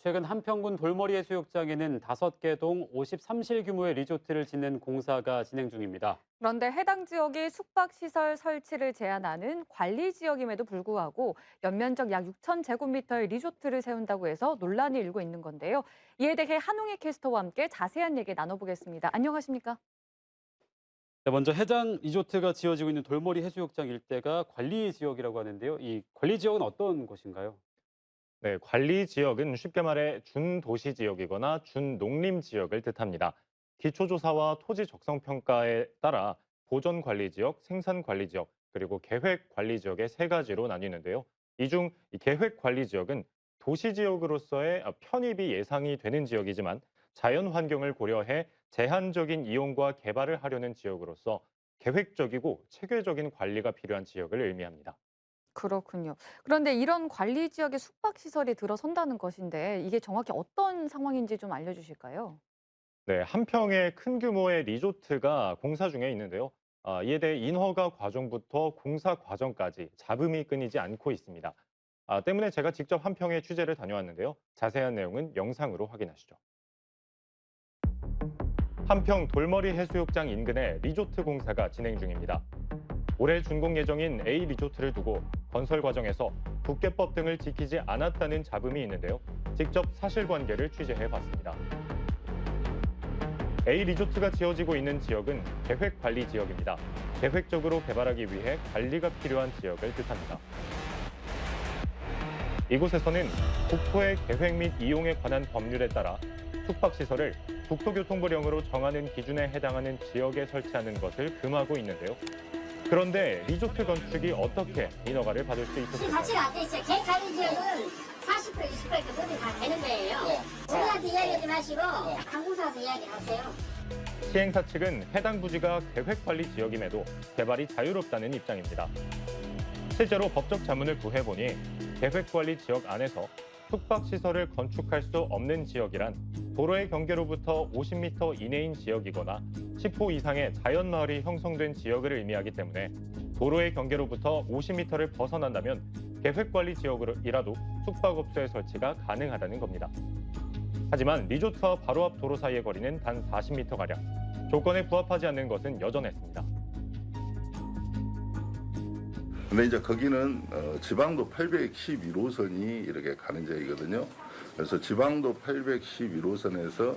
최근 한평군 돌머리 해수욕장에는 5개 동 53실 규모의 리조트를 짓는 공사가 진행 중입니다. 그런데 해당 지역이 숙박시설 설치를 제한하는 관리 지역임에도 불구하고 연면적 약 6천 제곱미터의 리조트를 세운다고 해서 논란이 일고 있는 건데요. 이에 대해 한웅희 캐스터와 함께 자세한 얘기 나눠보겠습니다. 안녕하십니까? 네, 먼저 해당 리조트가 지어지고 있는 돌머리 해수욕장 일대가 관리 지역이라고 하는데요. 이 관리 지역은 어떤 곳인가요? 네, 관리 지역은 쉽게 말해 준도시 지역이거나 준농림 지역을 뜻합니다. 기초조사와 토지 적성 평가에 따라 보존 관리 지역, 생산 관리 지역, 그리고 계획 관리 지역의 세 가지로 나뉘는데요. 이 중 계획 관리 지역은 도시 지역으로서의 편입이 예상이 되는 지역이지만 자연 환경을 고려해 제한적인 이용과 개발을 하려는 지역으로서 계획적이고 체계적인 관리가 필요한 지역을 의미합니다. 그렇군요. 그런데 이런 관리 지역에 숙박시설이 들어선다는 것인데 이게 정확히 어떤 상황인지 좀 알려주실까요? 네, 한평의 큰 규모의 리조트가 공사 중에 있는데요. 이에 대해 인허가 과정부터 공사 과정까지 잡음이 끊이지 않고 있습니다. 때문에 제가 직접 한평에 취재를 다녀왔는데요. 자세한 내용은 영상으로 확인하시죠. 한평 돌머리 해수욕장 인근에 리조트 공사가 진행 중입니다. 올해 준공 예정인 A 리조트를 두고 건설 과정에서 국계법 등을 지키지 않았다는 잡음이 있는데요. 직접 사실관계를 취재해 봤습니다. A 리조트가 지어지고 있는 지역은 계획관리 지역입니다. 계획적으로 개발하기 위해 관리가 필요한 지역을 뜻합니다. 이곳에서는 국토의 계획 및 이용에 관한 법률에 따라 숙박시설을 국토교통부령으로 정하는 기준에 해당하는 지역에 설치하는 것을 금하고 있는데요. 그런데 리조트 건축이 어떻게 인허가를 받을 수 지금 있었을까요? 가치가 안 돼 있어요. 계획관리 지역은 40% 20% 뭐든 다 되는 거예요. 우리한테 이야기하지 마시고 항공사에서 이야기하세요. 시행사 측은 해당 부지가 계획관리 지역임에도 개발이 자유롭다는 입장입니다. 실제로 법적 자문을 구해보니 계획관리 지역 안에서 숙박시설을 건축할 수 없는 지역이란 도로의 경계로부터 50m 이내인 지역이거나 10호 이상의 자연마을이 형성된 지역을 의미하기 때문에 도로의 경계로부터 50m를 벗어난다면 계획관리 지역이라도 숙박업소의 설치가 가능하다는 겁니다. 하지만 리조트와 바로 앞 도로 사이의 거리는 단 40m가량. 조건에 부합하지 않는 것은 여전했습니다. 근데 이제 거기는 지방도 811호선이 이렇게 가는 지역이거든요. 그래서 지방도 811호선에서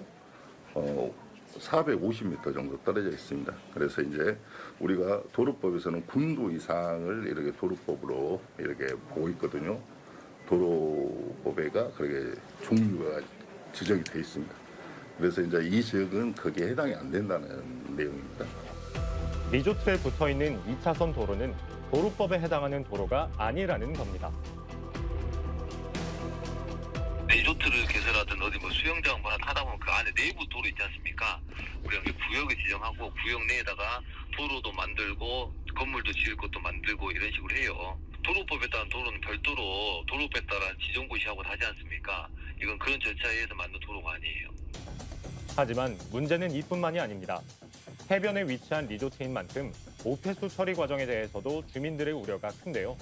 450m 정도 떨어져 있습니다. 그래서 이제 우리가 도로법에서는 군도 이상을 이렇게 도로법으로 이렇게 보고 있거든요. 도로법에가 그렇게 종류가 지정이 돼 있습니다. 그래서 이제 이 지역은 거기에 해당이 안 된다는 내용입니다. 리조트에 붙어있는 2차선 도로는 도로법에 해당하는 도로가 아니라는 겁니다. 리조트를 개설하든 어디 뭐 수영장 뭐나 하다 보면 그 안에 내부 도로 있지 않습니까? 우리가 이제 구역을 지정하고 구역 내에다가 도로도 만들고 건물도 지을 것도 만들고 이런 식으로 해요. 도로법에 따른 도로는 별도로 도로법에 따른 지정고시하고 하지 않습니까? 이건 그런 절차에 의해서 만든 도로가 아니에요. 하지만 문제는 이뿐만이 아닙니다. 해변에 위치한 리조트인 만큼 오폐수 처리 과정에 대해서도 주민들의 우려가 큰데요.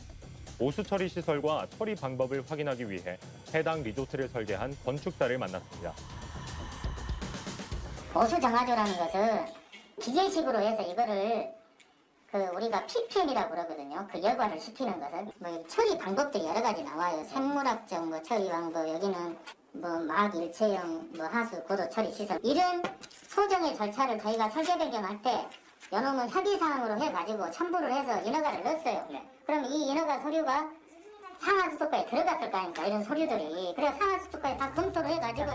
오수 처리 시설과 처리 방법을 확인하기 위해 해당 리조트를 설계한 건축사를 만났습니다. 오수 정화조라는 것은 기계식으로 해서 이거를 우리가 PPM이라고 그러거든요. 그 여과를 시키는 것은 뭐 처리 방법들이 여러 가지 나와요. 생물학적 뭐 처리 방법, 여기는 뭐 막일체형 뭐 하수 고도 처리 시설 이런 소정의 절차를 저희가 설계 변경할 때 요놈은 협의사항으로 해가지고 첨부를 해서 인허가를 넣었어요. 그럼 이 인허가 서류가 상하수도과에 들어갔을 거 아닙니까? 이런 서류들이. 그래서 상하수도과에 다 검토를 해가지고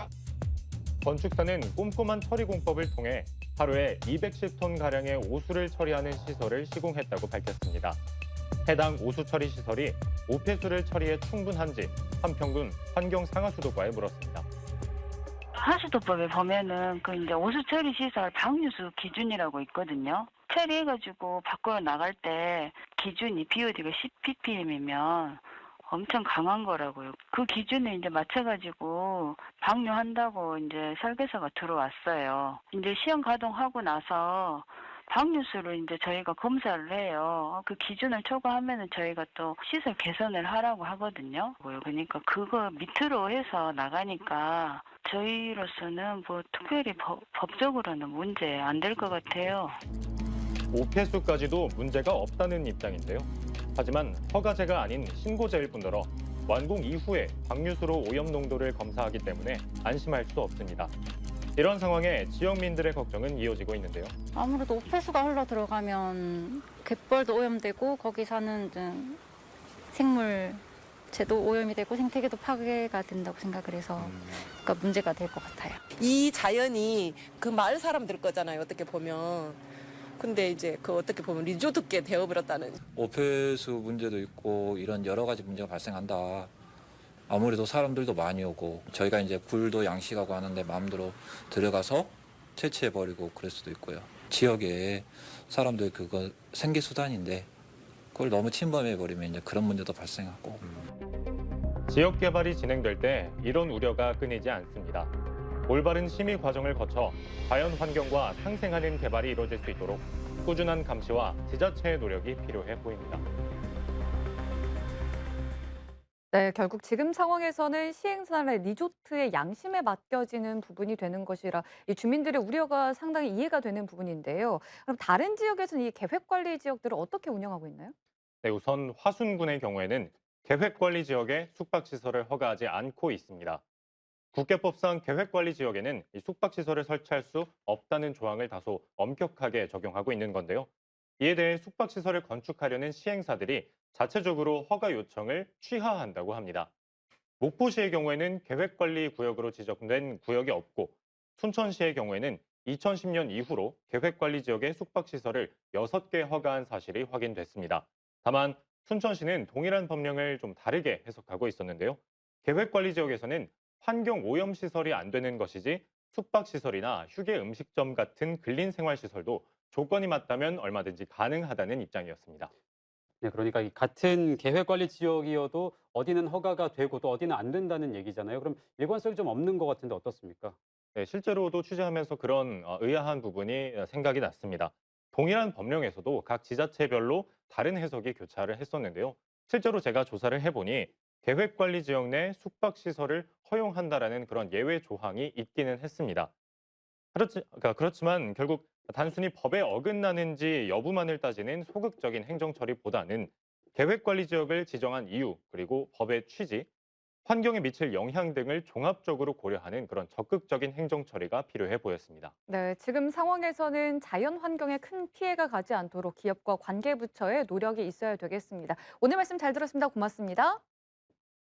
건축사는 꼼꼼한 처리 공법을 통해 하루에 210톤가량의 오수를 처리하는 시설을 시공했다고 밝혔습니다. 해당 오수 처리 시설이 오폐수를 처리해 충분한지 한평군 환경상하수도과에 물었습니다. 하수도법에 보면은 그 이제 오수 처리 시설 방류수 기준이라고 있거든요. 처리해가지고 밖으로 나갈 때 기준이 BOD가 10ppm이면 엄청 강한 거라고요. 그 기준에 이제 맞춰가지고 방류한다고 이제 설계서가 들어왔어요. 이제 시험 가동하고 나서 방류수를 이제 저희가 검사를 해요. 그 기준을 초과하면은 저희가 또 시설 개선을 하라고 하거든요. 그러니까 그거 밑으로 해서 나가니까 저희로서는 뭐 특별히 법적으로는 문제 안 될 것 같아요. 오폐수까지도 문제가 없다는 입장인데요. 하지만 허가제가 아닌 신고제일 뿐더러 완공 이후에 방류수로 오염 농도를 검사하기 때문에 안심할 수 없습니다. 이런 상황에 지역민들의 걱정은 이어지고 있는데요. 아무래도 오폐수가 흘러 들어가면 갯벌도 오염되고 거기 사는 생물체도 오염이 되고 생태계도 파괴가 된다고 생각을 해서 그러니까 문제가 될 것 같아요. 이 자연이 그 마을 사람들 거잖아요. 어떻게 보면. 근데 이제 그 어떻게 보면 리조트계 되어버렸다는. 오폐수 문제도 있고 이런 여러 가지 문제가 발생한다. 아무래도 사람들도 많이 오고 저희가 이제 굴도 양식하고 하는데 마음대로 들어가서 채취해버리고 그럴 수도 있고요. 지역에 사람들 그거 생계 수단인데 그걸 너무 침범해버리면 이제 그런 문제도 발생하고. 지역 개발이 진행될 때 이런 우려가 끊이지 않습니다. 올바른 심의 과정을 거쳐 자연 환경과 상생하는 개발이 이루어질 수 있도록 꾸준한 감시와 지자체의 노력이 필요해 보입니다. 네, 결국 지금 상황에서는 시행사의 리조트의 양심에 맡겨지는 부분이 되는 것이라 이 주민들의 우려가 상당히 이해가 되는 부분인데요. 그럼 다른 지역에서는 이 계획관리 지역들을 어떻게 운영하고 있나요? 네, 우선 화순군의 경우에는 계획관리 지역에 숙박시설을 허가하지 않고 있습니다. 국계법상 계획관리 지역에는 이 숙박시설을 설치할 수 없다는 조항을 다소 엄격하게 적용하고 있는 건데요. 이에 대해 숙박시설을 건축하려는 시행사들이 자체적으로 허가 요청을 취하한다고 합니다. 목포시의 경우에는 계획관리 구역으로 지정된 구역이 없고 순천시의 경우에는 2010년 이후로 계획관리 지역에 숙박시설을 6개 허가한 사실이 확인됐습니다. 다만 순천시는 동일한 법령을 좀 다르게 해석하고 있었는데요. 계획관리 지역에서는 환경 오염 시설이 안 되는 것이지 숙박시설이나 휴게 음식점 같은 근린생활시설도 조건이 맞다면 얼마든지 가능하다는 입장이었습니다. 네, 그러니까 이 같은 계획관리 지역이어도 어디는 허가가 되고 또 어디는 안 된다는 얘기잖아요. 그럼 일관성이 좀 없는 것 같은데 어떻습니까? 네, 실제로도 취재하면서 그런 의아한 부분이 생각이 났습니다. 동일한 법령에서도 각 지자체별로 다른 해석이 교차를 했었는데요. 실제로 제가 조사를 해보니 계획관리 지역 내 숙박시설을 허용한다라는 그런 예외 조항이 있기는 했습니다. 그렇지만 결국 단순히 법에 어긋나는지 여부만을 따지는 소극적인 행정처리보다는 계획관리 지역을 지정한 이유, 그리고 법의 취지, 환경에 미칠 영향 등을 종합적으로 고려하는 그런 적극적인 행정처리가 필요해 보였습니다. 네, 지금 상황에서는 자연 환경에 큰 피해가 가지 않도록 기업과 관계부처의 노력이 있어야 되겠습니다. 오늘 말씀 잘 들었습니다. 고맙습니다.